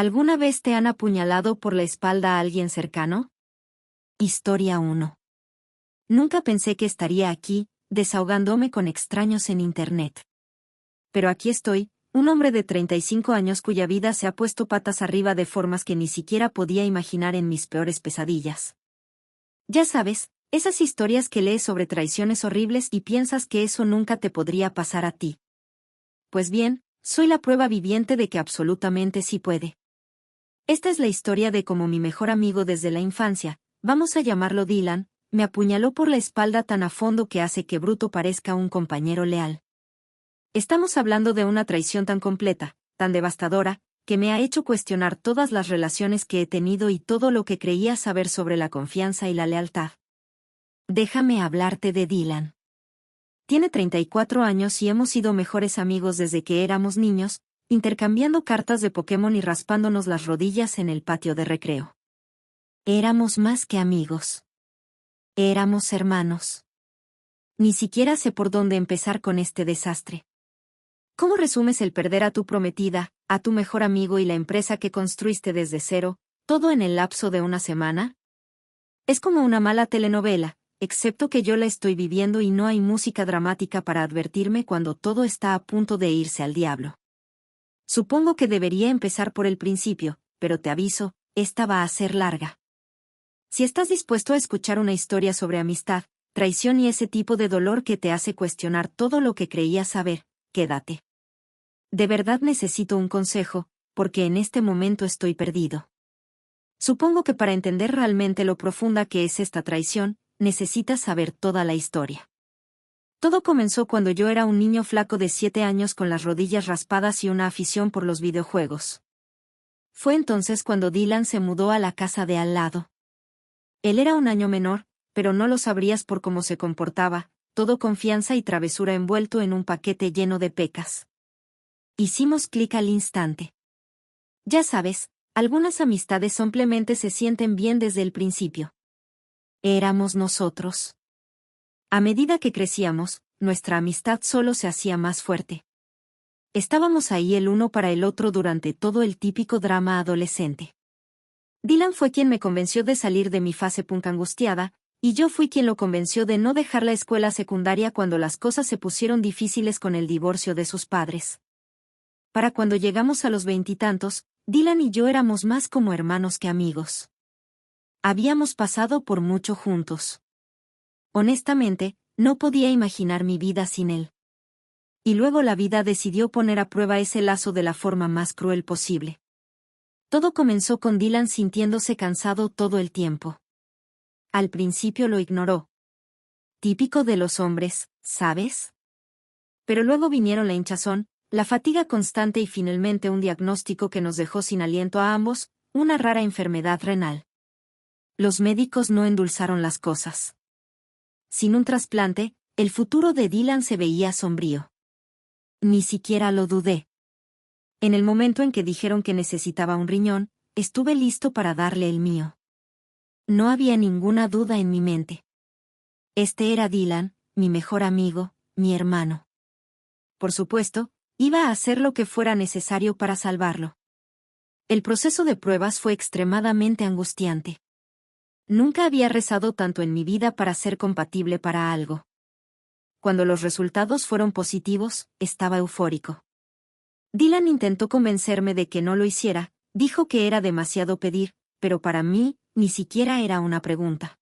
¿Alguna vez te han apuñalado por la espalda a alguien cercano? Historia 1. Nunca pensé que estaría aquí, desahogándome con extraños en Internet. Pero aquí estoy, un hombre de 35 años cuya vida se ha puesto patas arriba de formas que ni siquiera podía imaginar en mis peores pesadillas. Ya sabes, esas historias que lees sobre traiciones horribles y piensas que eso nunca te podría pasar a ti. Pues bien, soy la prueba viviente de que absolutamente sí puede. Esta es la historia de cómo mi mejor amigo desde la infancia, vamos a llamarlo Dylan, me apuñaló por la espalda tan a fondo que hace que Bruto parezca un compañero leal. Estamos hablando de una traición tan completa, tan devastadora, que me ha hecho cuestionar todas las relaciones que he tenido y todo lo que creía saber sobre la confianza y la lealtad. Déjame hablarte de Dylan. Tiene 34 años y hemos sido mejores amigos desde que éramos niños, intercambiando cartas de Pokémon y raspándonos las rodillas en el patio de recreo. Éramos más que amigos. Éramos hermanos. Ni siquiera sé por dónde empezar con este desastre. ¿Cómo resumes el perder a tu prometida, a tu mejor amigo y la empresa que construiste desde cero, todo en el lapso de una semana? Es como una mala telenovela, excepto que yo la estoy viviendo y no hay música dramática para advertirme cuando todo está a punto de irse al diablo. Supongo que debería empezar por el principio, pero te aviso, esta va a ser larga. Si estás dispuesto a escuchar una historia sobre amistad, traición y ese tipo de dolor que te hace cuestionar todo lo que creías saber, quédate. De verdad necesito un consejo, porque en este momento estoy perdido. Supongo que para entender realmente lo profunda que es esta traición, necesitas saber toda la historia. Todo comenzó cuando yo era un niño flaco de 7 años con las rodillas raspadas y una afición por los videojuegos. Fue entonces cuando Dylan se mudó a la casa de al lado. Él era un año menor, pero no lo sabrías por cómo se comportaba, todo confianza y travesura envuelto en un paquete lleno de pecas. Hicimos clic al instante. Ya sabes, algunas amistades simplemente se sienten bien desde el principio. Éramos nosotros. A medida que crecíamos, nuestra amistad solo se hacía más fuerte. Estábamos ahí el uno para el otro durante todo el típico drama adolescente. Dylan fue quien me convenció de salir de mi fase punk angustiada, y yo fui quien lo convenció de no dejar la escuela secundaria cuando las cosas se pusieron difíciles con el divorcio de sus padres. Para cuando llegamos a los 20 y tantos, Dylan y yo éramos más como hermanos que amigos. Habíamos pasado por mucho juntos. Honestamente, no podía imaginar mi vida sin él. Y luego la vida decidió poner a prueba ese lazo de la forma más cruel posible. Todo comenzó con Dylan sintiéndose cansado todo el tiempo. Al principio lo ignoró. Típico de los hombres, ¿sabes? Pero luego vinieron la hinchazón, la fatiga constante y finalmente un diagnóstico que nos dejó sin aliento a ambos, una rara enfermedad renal. Los médicos no endulzaron las cosas. Sin un trasplante, el futuro de Dylan se veía sombrío. Ni siquiera lo dudé. En el momento en que dijeron que necesitaba un riñón, estuve listo para darle el mío. No había ninguna duda en mi mente. Este era Dylan, mi mejor amigo, mi hermano. Por supuesto, iba a hacer lo que fuera necesario para salvarlo. El proceso de pruebas fue extremadamente angustiante. Nunca había rezado tanto en mi vida para ser compatible para algo. Cuando los resultados fueron positivos, estaba eufórico. Dylan intentó convencerme de que no lo hiciera, dijo que era demasiado pedir, pero para mí, ni siquiera era una pregunta.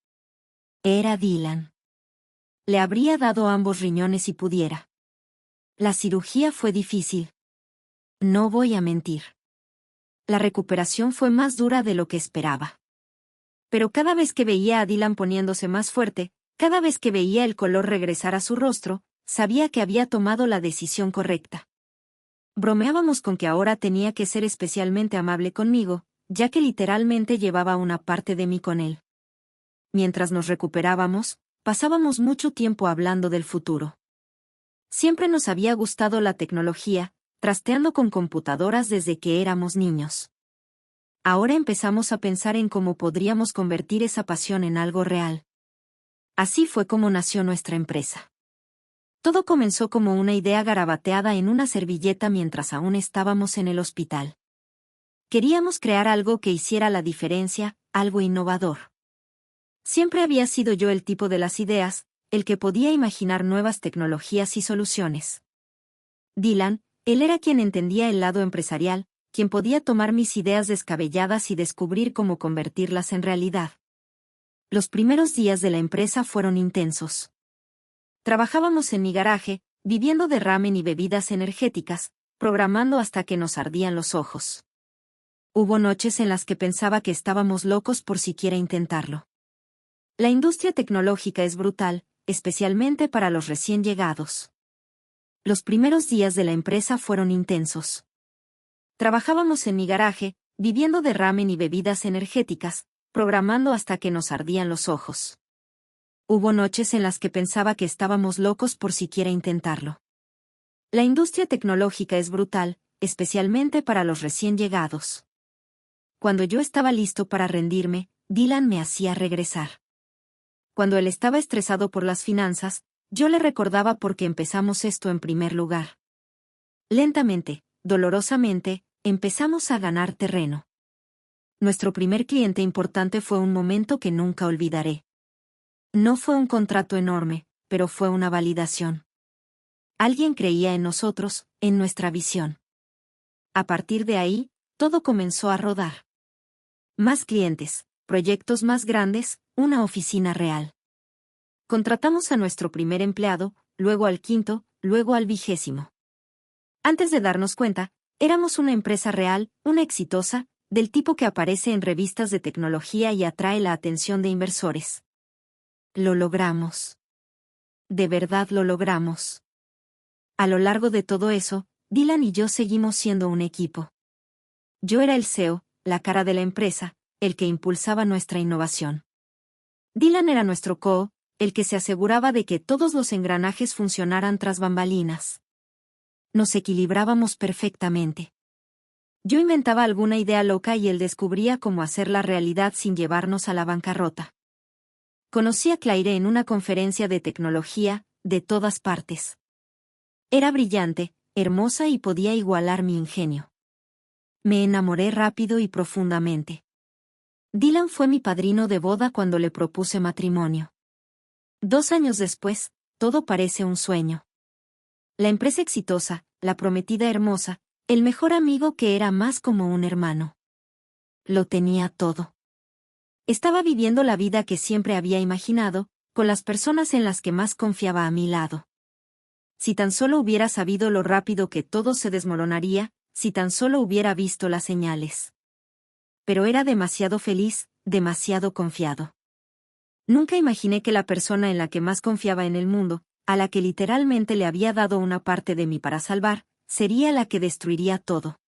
Era Dylan. Le habría dado ambos riñones si pudiera. La cirugía fue difícil. No voy a mentir. La recuperación fue más dura de lo que esperaba. Pero cada vez que veía a Dylan poniéndose más fuerte, cada vez que veía el color regresar a su rostro, sabía que había tomado la decisión correcta. Bromeábamos con que ahora tenía que ser especialmente amable conmigo, ya que literalmente llevaba una parte de mí con él. Mientras nos recuperábamos, pasábamos mucho tiempo hablando del futuro. Siempre nos había gustado la tecnología, trasteando con computadoras desde que éramos niños. Ahora empezamos a pensar en cómo podríamos convertir esa pasión en algo real. Así fue como nació nuestra empresa. Todo comenzó como una idea garabateada en una servilleta mientras aún estábamos en el hospital. Queríamos crear algo que hiciera la diferencia, algo innovador. Siempre había sido yo el tipo de las ideas, el que podía imaginar nuevas tecnologías y soluciones. Dylan, él era quien entendía el lado empresarial, quien podía tomar mis ideas descabelladas y descubrir cómo convertirlas en realidad. Los primeros días de la empresa fueron intensos. Trabajábamos en mi garaje, viviendo de ramen y bebidas energéticas, programando hasta que nos ardían los ojos. Hubo noches en las que pensaba que estábamos locos por siquiera intentarlo. La industria tecnológica es brutal, especialmente para los recién llegados. Los primeros días de la empresa fueron intensos. Trabajábamos en mi garaje, viviendo de ramen y bebidas energéticas, programando hasta que nos ardían los ojos. Hubo noches en las que pensaba que estábamos locos por siquiera intentarlo. La industria tecnológica es brutal, especialmente para los recién llegados. Cuando yo estaba listo para rendirme, Dylan me hacía regresar. Cuando él estaba estresado por las finanzas, yo le recordaba por qué empezamos esto en primer lugar. Lentamente, dolorosamente, empezamos a ganar terreno. Nuestro primer cliente importante fue un momento que nunca olvidaré. No fue un contrato enorme, pero fue una validación. Alguien creía en nosotros, en nuestra visión. A partir de ahí, todo comenzó a rodar. Más clientes, proyectos más grandes, una oficina real. Contratamos a nuestro primer empleado, luego al quinto, luego al 20º. Antes de darnos cuenta, éramos una empresa real, una exitosa, del tipo que aparece en revistas de tecnología y atrae la atención de inversores. Lo logramos. De verdad lo logramos. A lo largo de todo eso, Dylan y yo seguimos siendo un equipo. Yo era el CEO, la cara de la empresa, el que impulsaba nuestra innovación. Dylan era nuestro CEO, el que se aseguraba de que todos los engranajes funcionaran tras bambalinas. Nos equilibrábamos perfectamente. Yo inventaba alguna idea loca y él descubría cómo hacerla realidad sin llevarnos a la bancarrota. Conocí a Claire en una conferencia de tecnología, de todas partes. Era brillante, hermosa y podía igualar mi ingenio. Me enamoré rápido y profundamente. Dylan fue mi padrino de boda cuando le propuse matrimonio. 2 años después, todo parece un sueño. La empresa exitosa, la prometida hermosa, el mejor amigo que era más como un hermano. Lo tenía todo. Estaba viviendo la vida que siempre había imaginado, con las personas en las que más confiaba a mi lado. Si tan solo hubiera sabido lo rápido que todo se desmoronaría, si tan solo hubiera visto las señales. Pero era demasiado feliz, demasiado confiado. Nunca imaginé que la persona en la que más confiaba en el mundo, a la que literalmente le había dado una parte de mí para salvar, sería la que destruiría todo.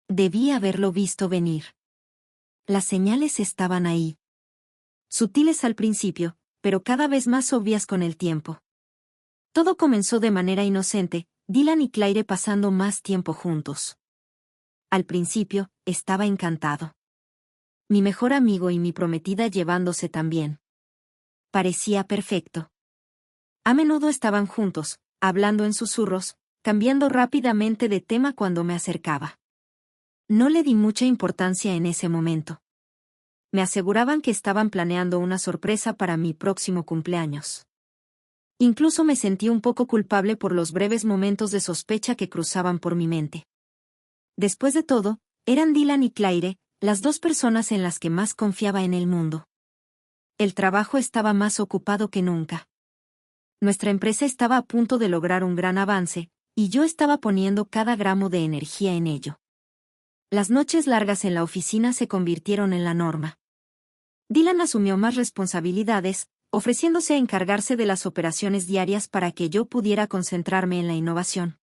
Debí haberlo visto venir. Las señales estaban ahí. Sutiles al principio, pero cada vez más obvias con el tiempo. Todo comenzó de manera inocente, Dylan y Claire pasando más tiempo juntos. Al principio, estaba encantado. Mi mejor amigo y mi prometida llevándose tan bien. Parecía perfecto. A menudo estaban juntos, hablando en susurros, cambiando rápidamente de tema cuando me acercaba. No le di mucha importancia en ese momento. Me aseguraban que estaban planeando una sorpresa para mi próximo cumpleaños. Incluso me sentí un poco culpable por los breves momentos de sospecha que cruzaban por mi mente. Después de todo, eran Dylan y Claire, las 2 personas en las que más confiaba en el mundo. El trabajo estaba más ocupado que nunca. Nuestra empresa estaba a punto de lograr un gran avance, y yo estaba poniendo cada gramo de energía en ello. Las noches largas en la oficina se convirtieron en la norma. Dylan asumió más responsabilidades, ofreciéndose a encargarse de las operaciones diarias para que yo pudiera concentrarme en la innovación.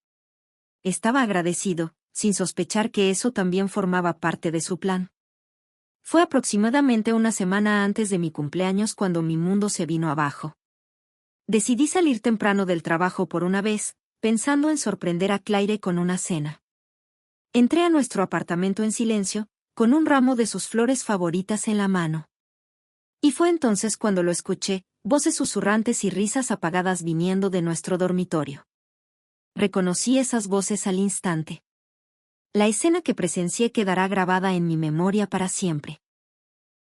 Estaba agradecido, sin sospechar que eso también formaba parte de su plan. Fue aproximadamente una semana antes de mi cumpleaños cuando mi mundo se vino abajo. Decidí salir temprano del trabajo por una vez, pensando en sorprender a Claire con una cena. Entré a nuestro apartamento en silencio, con un ramo de sus flores favoritas en la mano. Y fue entonces cuando lo escuché, voces susurrantes y risas apagadas viniendo de nuestro dormitorio. Reconocí esas voces al instante. La escena que presencié quedará grabada en mi memoria para siempre.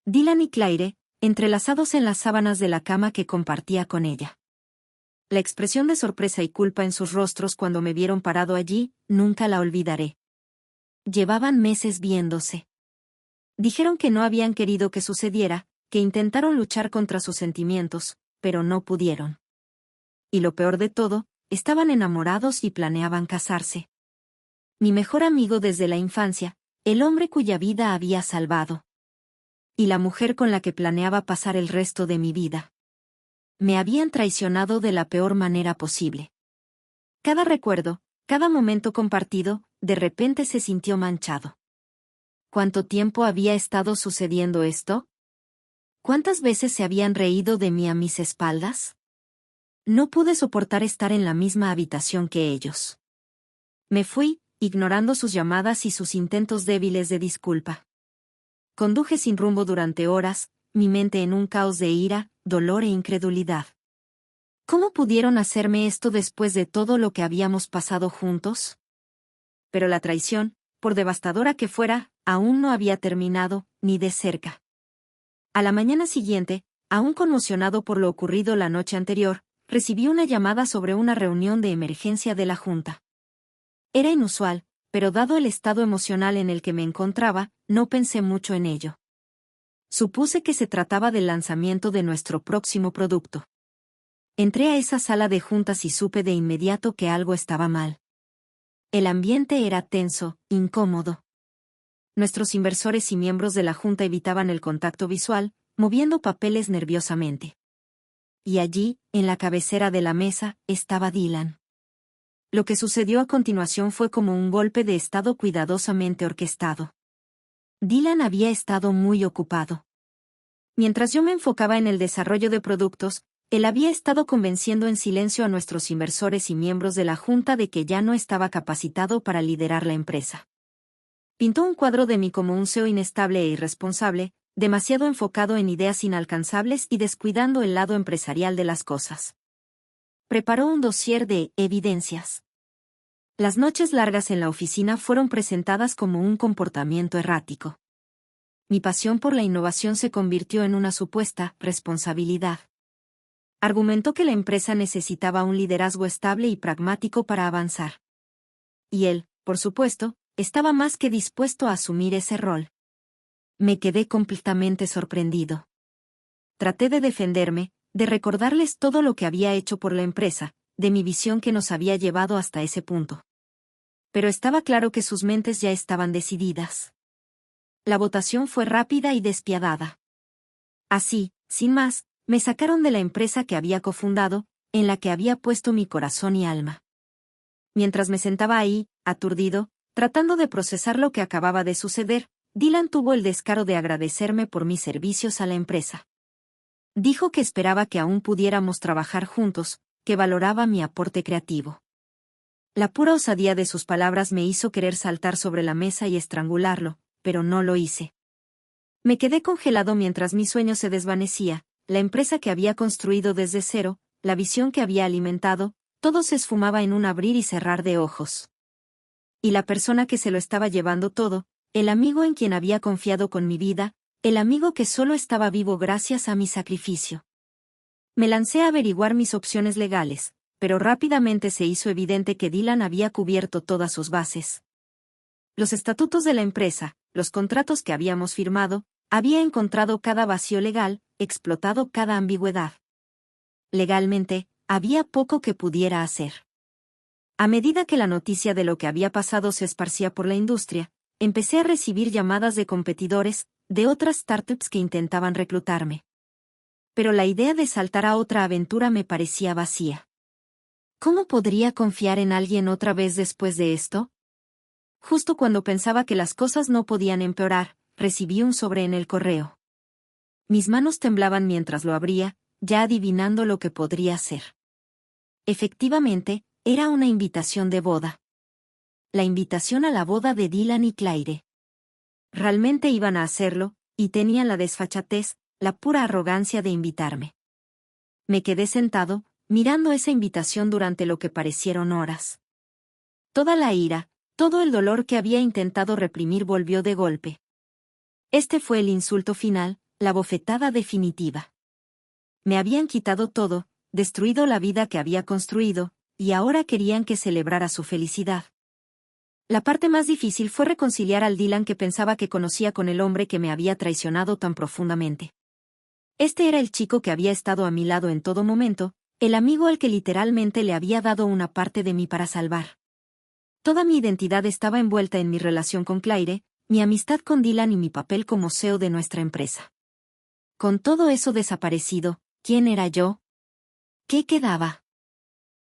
Dylan y Claire, entrelazados en las sábanas de la cama que compartía con ella. La expresión de sorpresa y culpa en sus rostros cuando me vieron parado allí, nunca la olvidaré. Llevaban meses viéndose. Dijeron que no habían querido que sucediera, que intentaron luchar contra sus sentimientos, pero no pudieron. Y lo peor de todo, estaban enamorados y planeaban casarse. Mi mejor amigo desde la infancia, el hombre cuya vida había salvado. Y la mujer con la que planeaba pasar el resto de mi vida. Me habían traicionado de la peor manera posible. Cada recuerdo, cada momento compartido, de repente se sintió manchado. ¿Cuánto tiempo había estado sucediendo esto? ¿Cuántas veces se habían reído de mí a mis espaldas? No pude soportar estar en la misma habitación que ellos. Me fui, ignorando sus llamadas y sus intentos débiles de disculpa. Conduje sin rumbo durante horas, mi mente en un caos de ira, dolor e incredulidad. ¿Cómo pudieron hacerme esto después de todo lo que habíamos pasado juntos? Pero la traición, por devastadora que fuera, aún no había terminado, ni de cerca. A la mañana siguiente, aún conmocionado por lo ocurrido la noche anterior, recibí una llamada sobre una reunión de emergencia de la Junta. Era inusual, pero dado el estado emocional en el que me encontraba, no pensé mucho en ello. Supuse que se trataba del lanzamiento de nuestro próximo producto. Entré a esa sala de juntas y supe de inmediato que algo estaba mal. El ambiente era tenso, incómodo. Nuestros inversores y miembros de la junta evitaban el contacto visual, moviendo papeles nerviosamente. Y allí, en la cabecera de la mesa, estaba Dylan. Lo que sucedió a continuación fue como un golpe de estado cuidadosamente orquestado. Dylan había estado muy ocupado. Mientras yo me enfocaba en el desarrollo de productos, él había estado convenciendo en silencio a nuestros inversores y miembros de la junta de que ya no estaba capacitado para liderar la empresa. Pintó un cuadro de mí como un CEO inestable e irresponsable, demasiado enfocado en ideas inalcanzables y descuidando el lado empresarial de las cosas. Preparó un dossier de evidencias. Las noches largas en la oficina fueron presentadas como un comportamiento errático. Mi pasión por la innovación se convirtió en una supuesta responsabilidad. Argumentó que la empresa necesitaba un liderazgo estable y pragmático para avanzar. Y él, por supuesto, estaba más que dispuesto a asumir ese rol. Me quedé completamente sorprendido. Traté de defenderme, de recordarles todo lo que había hecho por la empresa, de mi visión que nos había llevado hasta ese punto. Pero estaba claro que sus mentes ya estaban decididas. La votación fue rápida y despiadada. Así, sin más, me sacaron de la empresa que había cofundado, en la que había puesto mi corazón y alma. Mientras me sentaba ahí, aturdido, tratando de procesar lo que acababa de suceder, Dylan tuvo el descaro de agradecerme por mis servicios a la empresa. Dijo que esperaba que aún pudiéramos trabajar juntos, que valoraba mi aporte creativo. La pura osadía de sus palabras me hizo querer saltar sobre la mesa y estrangularlo, pero no lo hice. Me quedé congelado mientras mi sueño se desvanecía, la empresa que había construido desde cero, la visión que había alimentado, todo se esfumaba en un abrir y cerrar de ojos. Y la persona que se lo estaba llevando todo, el amigo en quien había confiado con mi vida, el amigo que solo estaba vivo gracias a mi sacrificio. Me lancé a averiguar mis opciones legales, pero rápidamente se hizo evidente que Dylan había cubierto todas sus bases. Los estatutos de la empresa, los contratos que habíamos firmado, había encontrado cada vacío legal, explotado cada ambigüedad. Legalmente, había poco que pudiera hacer. A medida que la noticia de lo que había pasado se esparcía por la industria, empecé a recibir llamadas de competidores, de otras startups que intentaban reclutarme. Pero la idea de saltar a otra aventura me parecía vacía. ¿Cómo podría confiar en alguien otra vez después de esto? Justo cuando pensaba que las cosas no podían empeorar, recibí un sobre en el correo. Mis manos temblaban mientras lo abría, ya adivinando lo que podría ser. Efectivamente, era una invitación de boda. La invitación a la boda de Dylan y Claire. Realmente iban a hacerlo, y tenían la desfachatez, la pura arrogancia de invitarme. Me quedé sentado, mirando esa invitación durante lo que parecieron horas. Toda la ira, Todo el dolor que había intentado reprimir volvió de golpe. Este fue el insulto final, la bofetada definitiva. Me habían quitado todo, destruido la vida que había construido, y ahora querían que celebrara su felicidad. La parte más difícil fue reconciliar al Dylan que pensaba que conocía con el hombre que me había traicionado tan profundamente. Este era el chico que había estado a mi lado en todo momento, el amigo al que literalmente le había dado una parte de mí para salvar. Toda mi identidad estaba envuelta en mi relación con Claire, mi amistad con Dylan y mi papel como CEO de nuestra empresa. Con todo eso desaparecido, ¿quién era yo? ¿Qué quedaba?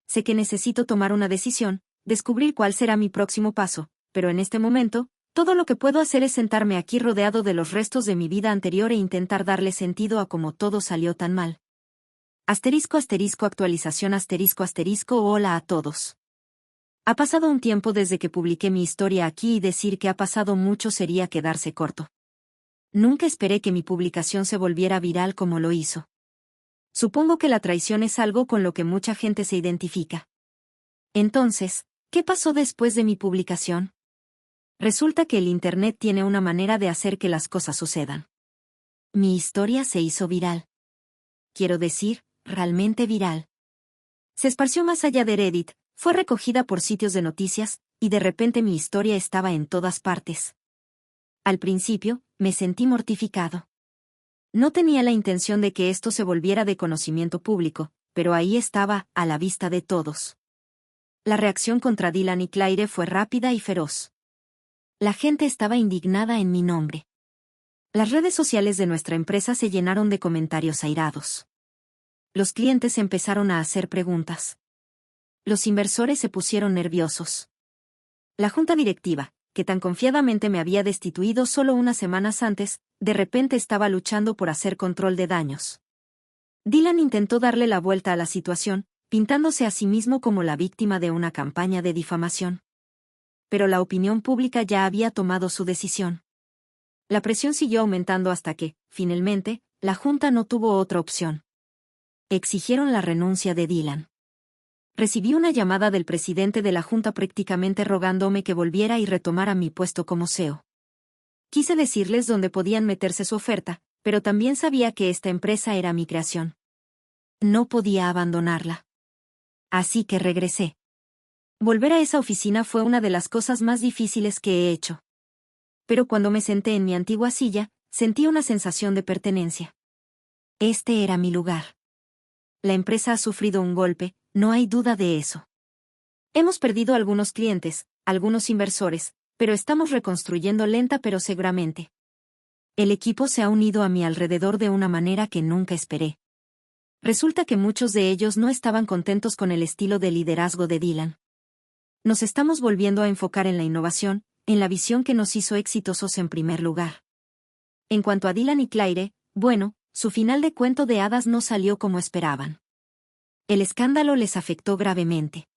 Sé que necesito tomar una decisión, descubrir cuál será mi próximo paso, pero en este momento, todo lo que puedo hacer es sentarme aquí rodeado de los restos de mi vida anterior e intentar darle sentido a cómo todo salió tan mal. Actualización hola a todos. Ha pasado un tiempo desde que publiqué mi historia aquí y decir que ha pasado mucho sería quedarse corto. Nunca esperé que mi publicación se volviera viral como lo hizo. Supongo que la traición es algo con lo que mucha gente se identifica. Entonces, ¿qué pasó después de mi publicación? Resulta que el Internet tiene una manera de hacer que las cosas sucedan. Mi historia se hizo viral. Quiero decir, realmente viral. Se esparció más allá de Reddit, fue recogida por sitios de noticias, y de repente mi historia estaba en todas partes. Al principio, me sentí mortificado. No tenía la intención de que esto se volviera de conocimiento público, pero ahí estaba, a la vista de todos. La reacción contra Dylan y Claire fue rápida y feroz. La gente estaba indignada en mi nombre. Las redes sociales de nuestra empresa se llenaron de comentarios airados. Los clientes empezaron a hacer preguntas. Los inversores se pusieron nerviosos. La junta directiva, que tan confiadamente me había destituido solo unas semanas antes, de repente estaba luchando por hacer control de daños. Dylan intentó darle la vuelta a la situación, pintándose a sí mismo como la víctima de una campaña de difamación. Pero la opinión pública ya había tomado su decisión. La presión siguió aumentando hasta que, finalmente, la junta no tuvo otra opción. Exigieron la renuncia de Dylan. Recibí una llamada del presidente de la junta prácticamente rogándome que volviera y retomara mi puesto como CEO. Quise decirles dónde podían meterse su oferta, pero también sabía que esta empresa era mi creación. No podía abandonarla. Así que regresé. Volver a esa oficina fue una de las cosas más difíciles que he hecho. Pero cuando me senté en mi antigua silla, sentí una sensación de pertenencia. Este era mi lugar. La empresa ha sufrido un golpe, no hay duda de eso. Hemos perdido algunos clientes, algunos inversores, pero estamos reconstruyendo lenta pero seguramente. El equipo se ha unido a mi alrededor de una manera que nunca esperé. Resulta que muchos de ellos no estaban contentos con el estilo de liderazgo de Dylan. Nos estamos volviendo a enfocar en la innovación, en la visión que nos hizo exitosos en primer lugar. En cuanto a Dylan y Claire, bueno, su final de cuento de hadas no salió como esperaban. El escándalo les afectó gravemente.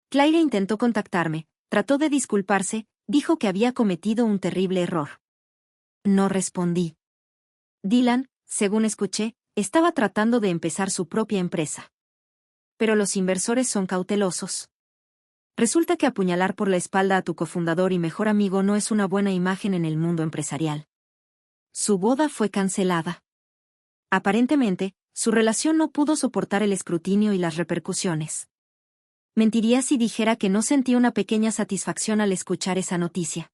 Claire intentó contactarme, trató de disculparse, dijo que había cometido un terrible error. No respondí. Dylan, según escuché, estaba tratando de empezar su propia empresa. Pero los inversores son cautelosos. Resulta que apuñalar por la espalda a tu cofundador y mejor amigo no es una buena imagen en el mundo empresarial. Su boda fue cancelada. Aparentemente, su relación no pudo soportar el escrutinio y las repercusiones. Mentiría si dijera que no sentí una pequeña satisfacción al escuchar esa noticia.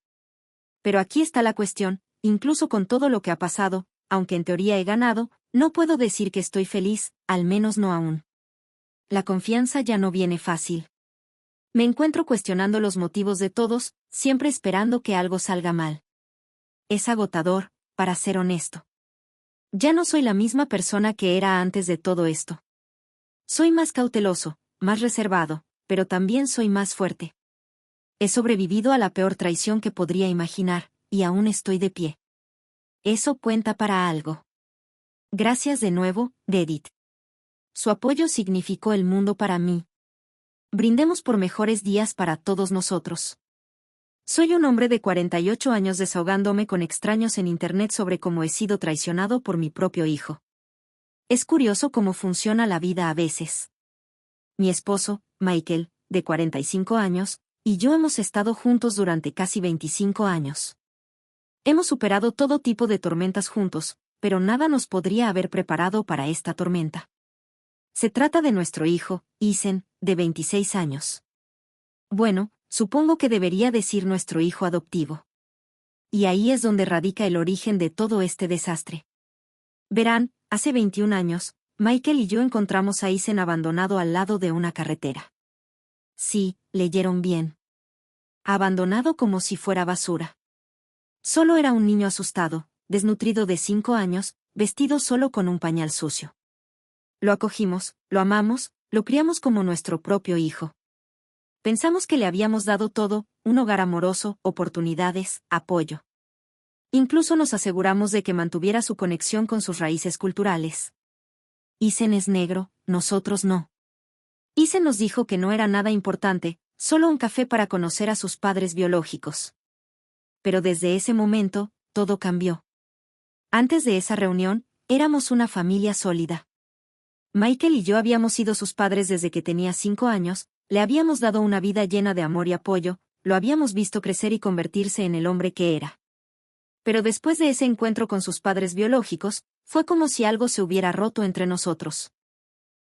Pero aquí está la cuestión, incluso con todo lo que ha pasado, aunque en teoría he ganado, no puedo decir que estoy feliz, al menos no aún. La confianza ya no viene fácil. Me encuentro cuestionando los motivos de todos, siempre esperando que algo salga mal. Es agotador, para ser honesto. Ya no soy la misma persona que era antes de todo esto. Soy más cauteloso, más reservado, pero también soy más fuerte. He sobrevivido a la peor traición que podría imaginar, y aún estoy de pie. Eso cuenta para algo. Gracias de nuevo, Reddit. Su apoyo significó el mundo para mí. Brindemos por mejores días para todos nosotros. Soy un hombre de 48 años desahogándome con extraños en Internet sobre cómo he sido traicionado por mi propio hijo. Es curioso cómo funciona la vida a veces. Mi esposo, Michael, de 45 años, y yo hemos estado juntos durante casi 25 años. Hemos superado todo tipo de tormentas juntos, pero nada nos podría haber preparado para esta tormenta. Se trata de nuestro hijo, Isen, de 26 años. Bueno, supongo que debería decir nuestro hijo adoptivo. Y ahí es donde radica el origen de todo este desastre. Verán, hace 21 años, Michael y yo encontramos a Isen abandonado al lado de una carretera. Sí, leyeron bien. Abandonado como si fuera basura. Solo era un niño asustado, desnutrido de 5 años, vestido solo con un pañal sucio. Lo acogimos, lo amamos, lo criamos como nuestro propio hijo. Pensamos que le habíamos dado todo, un hogar amoroso, oportunidades, apoyo. Incluso nos aseguramos de que mantuviera su conexión con sus raíces culturales. Isen es negro, nosotros no. Isen nos dijo que no era nada importante, solo un café para conocer a sus padres biológicos. Pero desde ese momento, todo cambió. Antes de esa reunión, éramos una familia sólida. Michael y yo habíamos sido sus padres desde que tenía 5 años, le habíamos dado una vida llena de amor y apoyo, lo habíamos visto crecer y convertirse en el hombre que era. Pero después de ese encuentro con sus padres biológicos, fue como si algo se hubiera roto entre nosotros.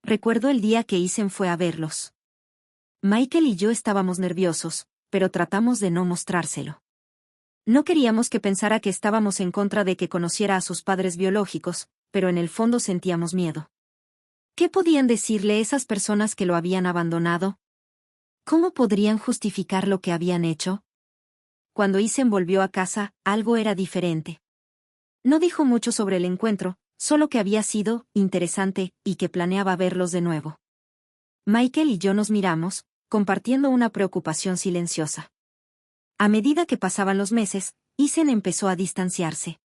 Recuerdo el día que Isen fue a verlos. Michael y yo estábamos nerviosos, pero tratamos de no mostrárselo. No queríamos que pensara que estábamos en contra de que conociera a sus padres biológicos, pero en el fondo sentíamos miedo. ¿Qué podían decirle esas personas que lo habían abandonado? ¿Cómo podrían justificar lo que habían hecho? Cuando Isen volvió a casa, algo era diferente. No dijo mucho sobre el encuentro, solo que había sido interesante y que planeaba verlos de nuevo. Michael y yo nos miramos, compartiendo una preocupación silenciosa. A medida que pasaban los meses, Isen empezó a distanciarse.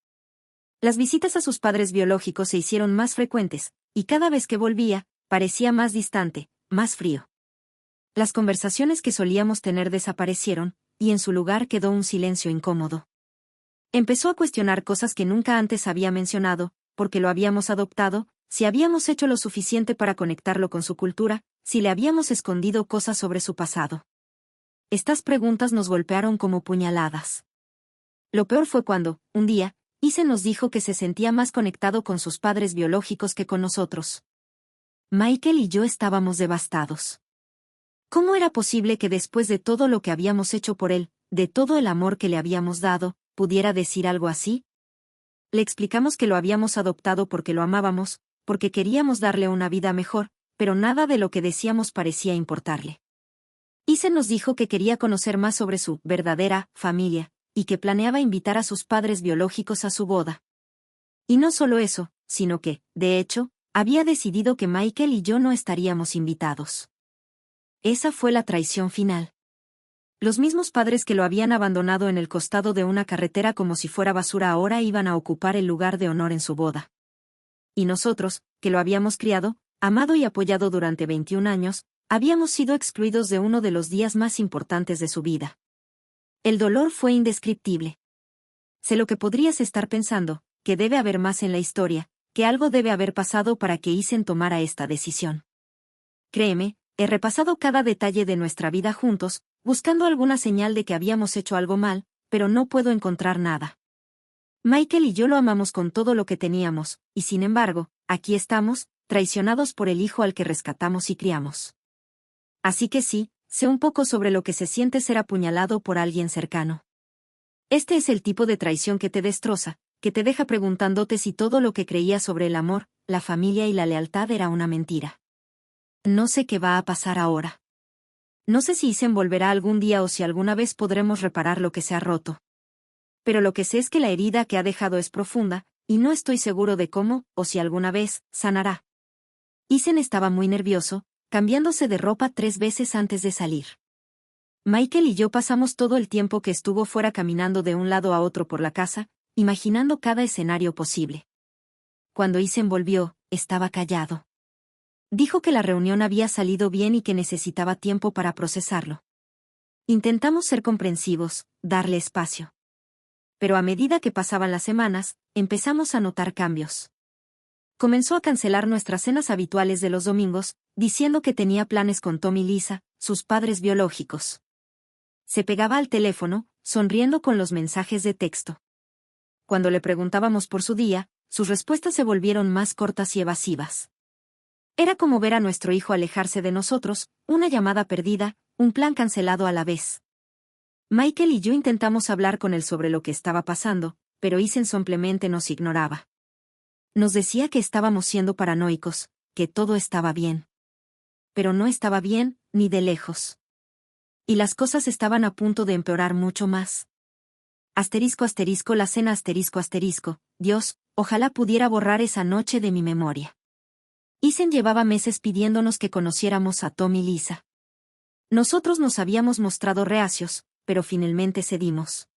Las visitas a sus padres biológicos se hicieron más frecuentes, y cada vez que volvía, parecía más distante, más frío. Las conversaciones que solíamos tener desaparecieron, y en su lugar quedó un silencio incómodo. Empezó a cuestionar cosas que nunca antes había mencionado, porque lo habíamos adoptado, si habíamos hecho lo suficiente para conectarlo con su cultura, si le habíamos escondido cosas sobre su pasado. Estas preguntas nos golpearon como puñaladas. Lo peor fue cuando, un día, Isen nos dijo que se sentía más conectado con sus padres biológicos que con nosotros. Michael y yo estábamos devastados. ¿Cómo era posible que después de todo lo que habíamos hecho por él, de todo el amor que le habíamos dado, pudiera decir algo así? Le explicamos que lo habíamos adoptado porque lo amábamos, porque queríamos darle una vida mejor, pero nada de lo que decíamos parecía importarle. Isen nos dijo que quería conocer más sobre su verdadera familia, y que planeaba invitar a sus padres biológicos a su boda. Y no solo eso, sino que, de hecho, había decidido que Michael y yo no estaríamos invitados. Esa fue la traición final. Los mismos padres que lo habían abandonado en el costado de una carretera como si fuera basura ahora iban a ocupar el lugar de honor en su boda. Y nosotros, que lo habíamos criado, amado y apoyado durante 21 años, habíamos sido excluidos de uno de los días más importantes de su vida. El dolor fue indescriptible. Sé lo que podrías estar pensando, que debe haber más en la historia, que algo debe haber pasado para que Isen tomara esta decisión. Créeme, he repasado cada detalle de nuestra vida juntos, buscando alguna señal de que habíamos hecho algo mal, pero no puedo encontrar nada. Michael y yo lo amamos con todo lo que teníamos, y sin embargo, aquí estamos, traicionados por el hijo al que rescatamos y criamos. Así que sí, sé un poco sobre lo que se siente ser apuñalado por alguien cercano. Este es el tipo de traición que te destroza, que te deja preguntándote si todo lo que creías sobre el amor, la familia y la lealtad era una mentira. No sé qué va a pasar ahora. No sé si Isen volverá algún día o si alguna vez podremos reparar lo que se ha roto. Pero lo que sé es que la herida que ha dejado es profunda, y no estoy seguro de cómo, o si alguna vez, sanará. Isen estaba muy nervioso, cambiándose de ropa 3 veces antes de salir. Michael y yo pasamos todo el tiempo que estuvo fuera caminando de un lado a otro por la casa, imaginando cada escenario posible. Cuando Isen volvió, estaba callado. Dijo que la reunión había salido bien y que necesitaba tiempo para procesarlo. Intentamos ser comprensivos, darle espacio. Pero a medida que pasaban las semanas, empezamos a notar cambios. Comenzó a cancelar nuestras cenas habituales de los domingos, diciendo que tenía planes con Tom y Lisa, sus padres biológicos. Se pegaba al teléfono, sonriendo con los mensajes de texto. Cuando le preguntábamos por su día, sus respuestas se volvieron más cortas y evasivas. Era como ver a nuestro hijo alejarse de nosotros, una llamada perdida, un plan cancelado a la vez. Michael y yo intentamos hablar con él sobre lo que estaba pasando, pero Ethan simplemente nos ignoraba. Nos decía que estábamos siendo paranoicos, que todo estaba bien. Pero no estaba bien, ni de lejos. Y las cosas estaban a punto de empeorar mucho más. Asterisco asterisco la cena asterisco asterisco, Dios, ojalá pudiera borrar esa noche de mi memoria. Ethan llevaba meses pidiéndonos que conociéramos a Tom y Lisa. Nosotros nos habíamos mostrado reacios, pero finalmente cedimos.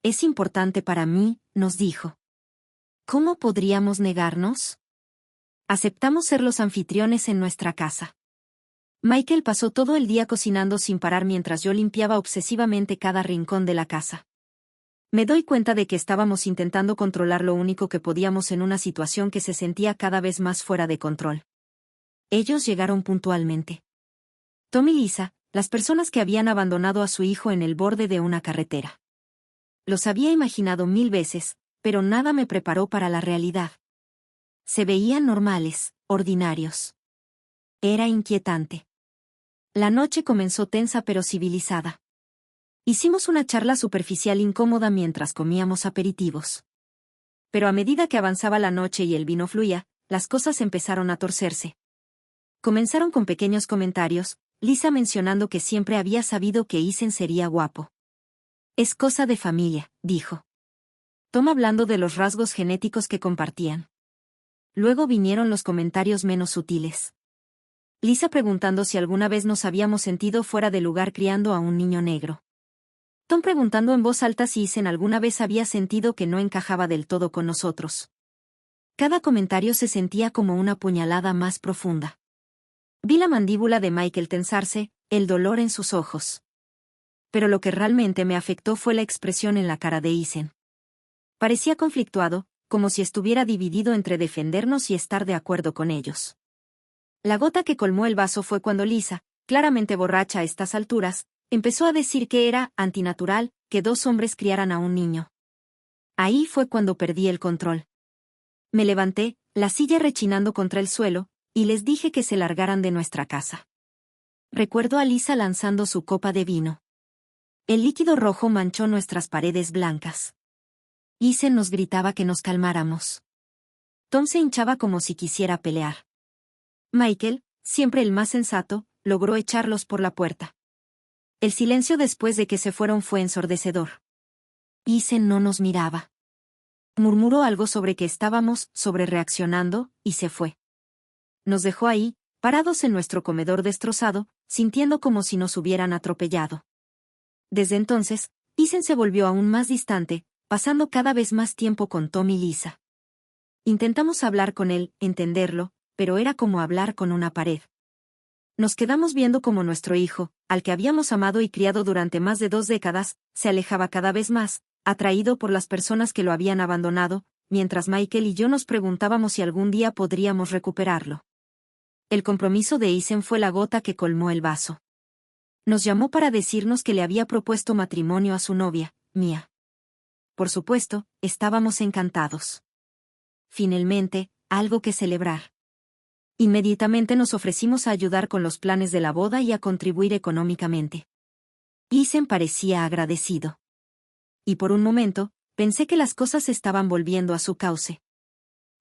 Es importante para mí, nos dijo. ¿Cómo podríamos negarnos? Aceptamos ser los anfitriones en nuestra casa. Michael pasó todo el día cocinando sin parar mientras yo limpiaba obsesivamente cada rincón de la casa. Me doy cuenta de que estábamos intentando controlar lo único que podíamos en una situación que se sentía cada vez más fuera de control. Ellos llegaron puntualmente. Tom y Lisa, las personas que habían abandonado a su hijo en el borde de una carretera. Los había imaginado 1000 veces, pero nada me preparó para la realidad. Se veían normales, ordinarios. Era inquietante. La noche comenzó tensa pero civilizada. Hicimos una charla superficial incómoda mientras comíamos aperitivos. Pero a medida que avanzaba la noche y el vino fluía, las cosas empezaron a torcerse. Comenzaron con pequeños comentarios, Lisa mencionando que siempre había sabido que Ethan sería guapo. Es cosa de familia, dijo. Tom hablando de los rasgos genéticos que compartían. Luego vinieron los comentarios menos sutiles. Lisa preguntando si alguna vez nos habíamos sentido fuera de lugar criando a un niño negro. Tom preguntando en voz alta si Ethan alguna vez había sentido que no encajaba del todo con nosotros. Cada comentario se sentía como una puñalada más profunda. Vi la mandíbula de Michael tensarse, el dolor en sus ojos. Pero lo que realmente me afectó fue la expresión en la cara de Ethan. Parecía conflictuado, como si estuviera dividido entre defendernos y estar de acuerdo con ellos. La gota que colmó el vaso fue cuando Lisa, claramente borracha a estas alturas, empezó a decir que era antinatural que 2 hombres criaran a un niño. Ahí fue cuando perdí el control. Me levanté, la silla rechinando contra el suelo, y les dije que se largaran de nuestra casa. Recuerdo a Lisa lanzando su copa de vino. El líquido rojo manchó nuestras paredes blancas. Ethan nos gritaba que nos calmáramos. Tom se hinchaba como si quisiera pelear. Michael, siempre el más sensato, logró echarlos por la puerta. El silencio después de que se fueron fue ensordecedor. Ethan no nos miraba. Murmuró algo sobre que estábamos sobrereaccionando, y se fue. Nos dejó ahí, parados en nuestro comedor destrozado, sintiendo como si nos hubieran atropellado. Desde entonces, Ethan se volvió aún más distante, pasando cada vez más tiempo con Tom y Lisa. Intentamos hablar con él, entenderlo, pero era como hablar con una pared. Nos quedamos viendo como nuestro hijo, al que habíamos amado y criado durante más de 2 décadas, se alejaba cada vez más, atraído por las personas que lo habían abandonado, mientras Michael y yo nos preguntábamos si algún día podríamos recuperarlo. El compromiso de Ethan fue la gota que colmó el vaso. Nos llamó para decirnos que le había propuesto matrimonio a su novia, Mia. Por supuesto, estábamos encantados. Finalmente, algo que celebrar. Inmediatamente nos ofrecimos a ayudar con los planes de la boda y a contribuir económicamente. Ethan parecía agradecido. Y por un momento, pensé que las cosas estaban volviendo a su cauce.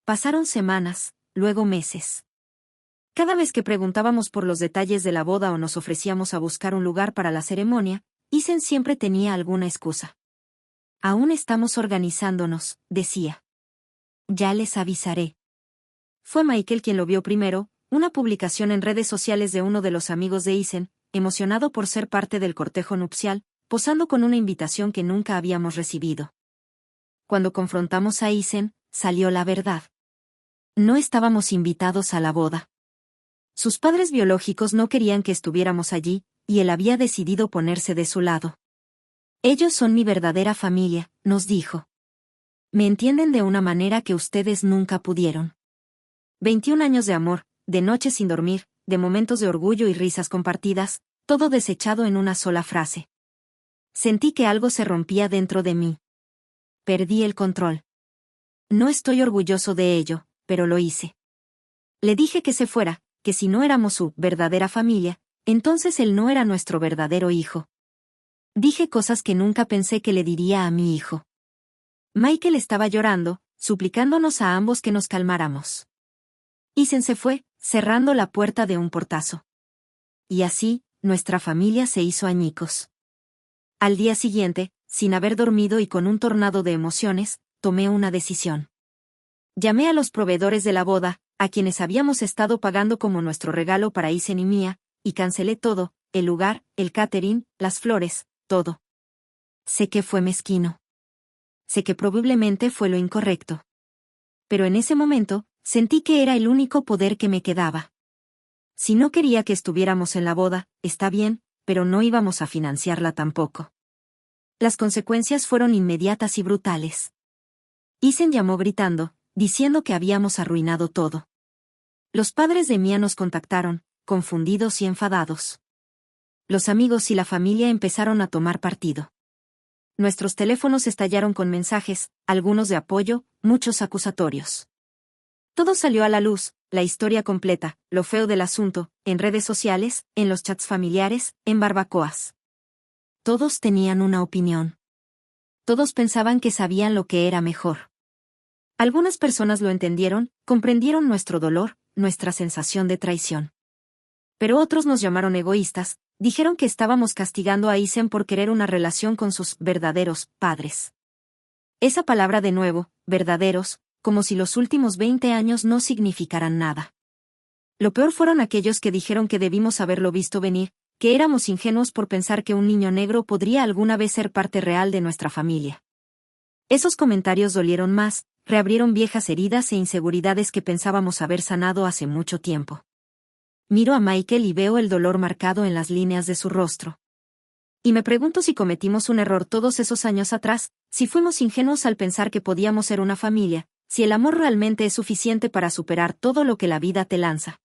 Pasaron semanas, luego meses. Cada vez que preguntábamos por los detalles de la boda o nos ofrecíamos a buscar un lugar para la ceremonia, Ethan siempre tenía alguna excusa. Aún estamos organizándonos, decía. Ya les avisaré. Fue Michael quien lo vio primero, una publicación en redes sociales de uno de los amigos de Ethan, emocionado por ser parte del cortejo nupcial, posando con una invitación que nunca habíamos recibido. Cuando confrontamos a Ethan, salió la verdad. No estábamos invitados a la boda. Sus padres biológicos no querían que estuviéramos allí, y él había decidido ponerse de su lado. Ellos son mi verdadera familia, nos dijo. Me entienden de una manera que ustedes nunca pudieron. 21 años de amor, de noches sin dormir, de momentos de orgullo y risas compartidas, todo desechado en una sola frase. sentí que algo se rompía dentro de mí. Perdí el control. No estoy orgulloso de ello, pero lo hice. Le dije que se fuera, que si no éramos su verdadera familia, entonces él no era nuestro verdadero hijo. Dije cosas que nunca pensé que le diría a mi hijo. Michael estaba llorando, suplicándonos a ambos que nos calmáramos. Ethan se fue, cerrando la puerta de un portazo. Y así, nuestra familia se hizo añicos. Al día siguiente, sin haber dormido y con un tornado de emociones, tomé una decisión. Llamé a los proveedores de la boda, a quienes habíamos estado pagando como nuestro regalo para Ethan y Mia, y cancelé todo, el lugar, el catering, las flores, todo. Sé que fue mezquino. Sé que probablemente fue lo incorrecto. Pero en ese momento, sentí que era el único poder que me quedaba. Si no quería que estuviéramos en la boda, está bien, pero no íbamos a financiarla tampoco. Las consecuencias fueron inmediatas y brutales. Ethan llamó gritando, diciendo que habíamos arruinado todo. Los padres de Mia nos contactaron, confundidos y enfadados. Los amigos y la familia empezaron a tomar partido. Nuestros teléfonos estallaron con mensajes, algunos de apoyo, muchos acusatorios. Todo salió a la luz, la historia completa, lo feo del asunto, en redes sociales, en los chats familiares, en barbacoas. Todos tenían una opinión. Todos pensaban que sabían lo que era mejor. Algunas personas lo entendieron, comprendieron nuestro dolor, nuestra sensación de traición. Pero otros nos llamaron egoístas, dijeron que estábamos castigando a Ethan por querer una relación con sus verdaderos padres. Esa palabra de nuevo, verdaderos, como si los últimos 20 años no significaran nada. Lo peor fueron aquellos que dijeron que debimos haberlo visto venir, que éramos ingenuos por pensar que un niño negro podría alguna vez ser parte real de nuestra familia. Esos comentarios dolieron más, reabrieron viejas heridas e inseguridades que pensábamos haber sanado hace mucho tiempo. Miro a Michael y veo el dolor marcado en las líneas de su rostro. Y me pregunto si cometimos un error todos esos años atrás, si fuimos ingenuos al pensar que podíamos ser una familia, si el amor realmente es suficiente para superar todo lo que la vida te lanza.